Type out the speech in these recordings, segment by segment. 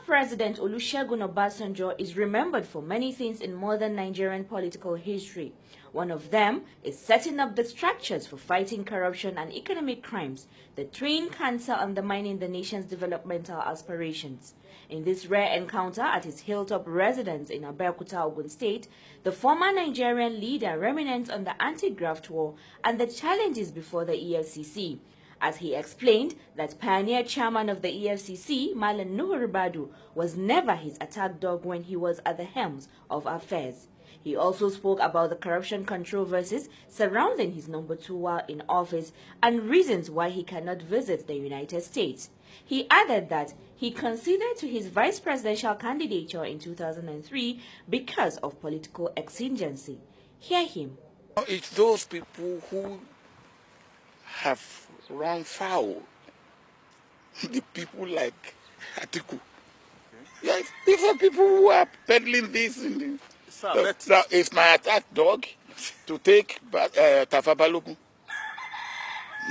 President Olusegun Obasanjo is remembered for many things in modern Nigerian political history. One of them is setting up the structures for fighting corruption and economic crimes, the twin cancer undermining the nation's developmental aspirations. In this rare encounter at his hilltop residence in Abeokuta, Ogun State, the former Nigerian leader reminisced on the anti-graft war and the challenges before the EFCC, as he explained that pioneer chairman of the EFCC, Malam Nuhu Ribadu, was never his attack dog when he was at the helm of affairs. He also spoke about the corruption controversies surrounding his number 2 while in office and reasons why he cannot visit the United States. He added that he conceded to his vice presidential candidature in 2003 because of political exigency. Hear him. It's those people who have run foul. The people like Atiku. Yeah, these are people who are peddling this. It's my attack dog to take Tafa Balogun,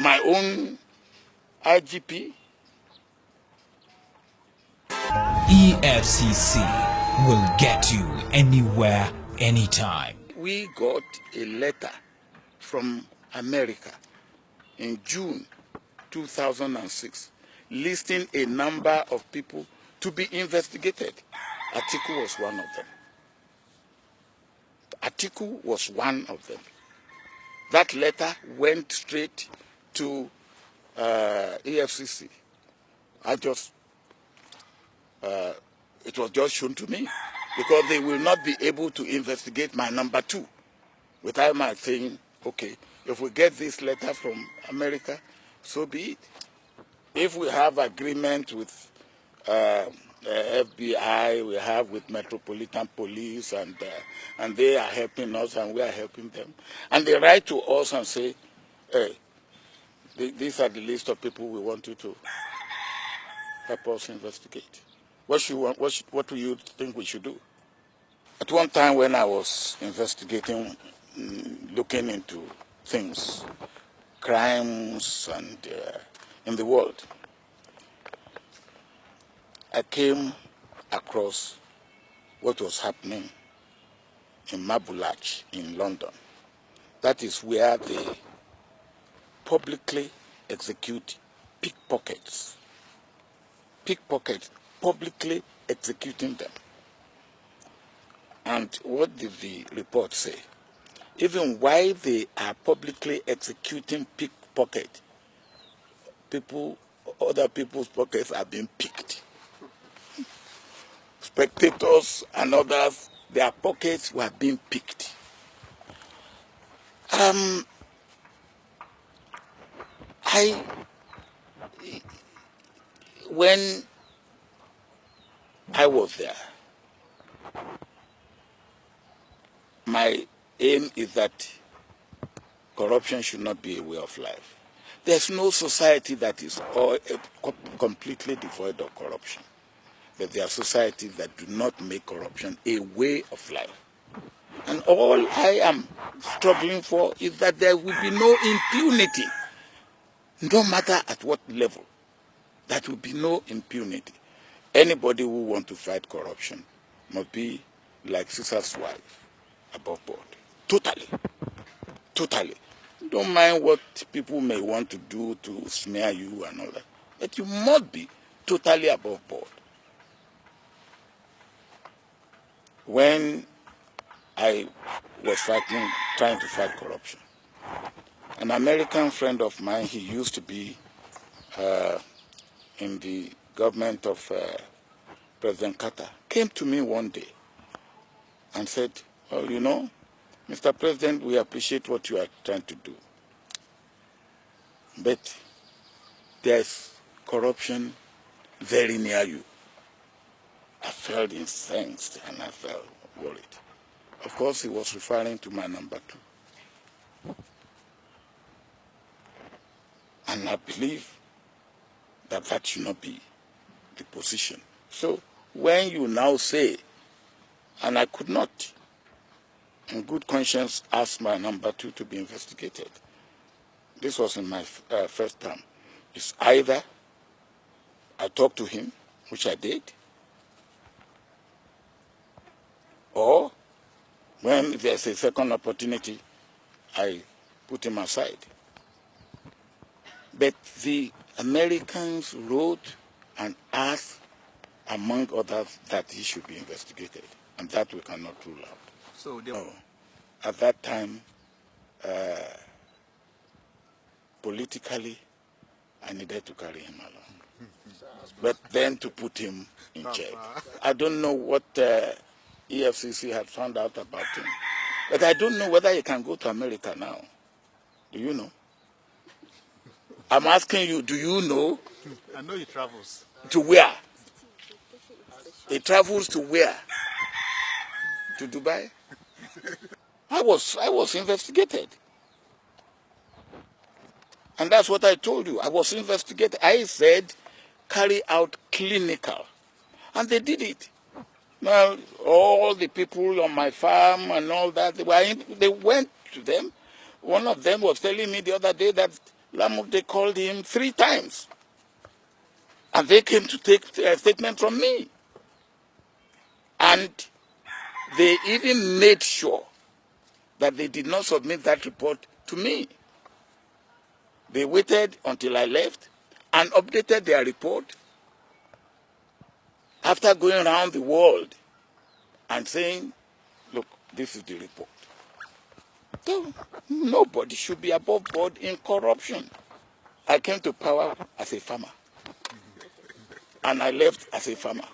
my own IGP. EFCC will get you anywhere, anytime. We got a letter from America in June 2006 listing a number of people to be investigated. Atiku was one of them. Atiku was one of them. That letter went straight to EFCC. It was just shown to me because they will not be able to investigate my number 2 without my saying, okay, if we get this letter from America, so be it. If we have agreement with FBI, we have with Metropolitan Police, and they are helping us and we are helping them, and they write to us and say, hey, these are the list of people we want you to help us investigate. What do you think we should do? At one time when I was investigating, looking into things, crimes and in the world, I came across what was happening in Mabulach in London. That is where they publicly execute pickpockets. Pickpockets, publicly executing them. And what did the report say? Even while they are publicly executing pickpocket, other people's pockets are being picked. Spectators and others, their pockets were being picked. When I was there, my aim is that corruption should not be a way of life. There's no society that is completely devoid of corruption. But there are societies that do not make corruption a way of life. And all I am struggling for is that there will be no impunity, no matter at what level. There will be no impunity. Anybody who wants to fight corruption must be like Caesar's wife, above board. Totally. Totally. Don't mind what people may want to do to smear you and all that. But you must be totally above board. When I was trying to fight corruption, an American friend of mine, he used to be in the government of President Carter, came to me one day and said, oh, you know, Mr. President, we appreciate what you are trying to do. But there's corruption very near you. I felt incensed and I felt worried. Of course, he was referring to my number 2. And I believe that that should not be the position. So when you now say, and I could not, in good conscience, ask my number 2 to be investigated. This was in my first term. It's either I talk to him, which I did, When there's a second opportunity, I put him aside. But the Americans wrote and asked, among others, that he should be investigated, and that we cannot rule out. So at that time, politically, I needed to carry him along. But then to put him in check. I don't know what EFCC had found out about him. But I don't know whether he can go to America now. Do you know? I'm asking you, do you know? I know he travels. To where? He travels to where? To Dubai? I was investigated. And that's what I told you. I was investigated. I said, carry out clinical. And they did it. Well, all the people on my farm and all that, they went to them. One of them was telling me the other day that they called him 3 times. And they came to take a statement from me. And they even made sure that they did not submit that report to me. They waited until I left and updated their report after going around the world and saying, look, this is the report. So, nobody should be above board in corruption. I came to power as a farmer, and I left as a farmer.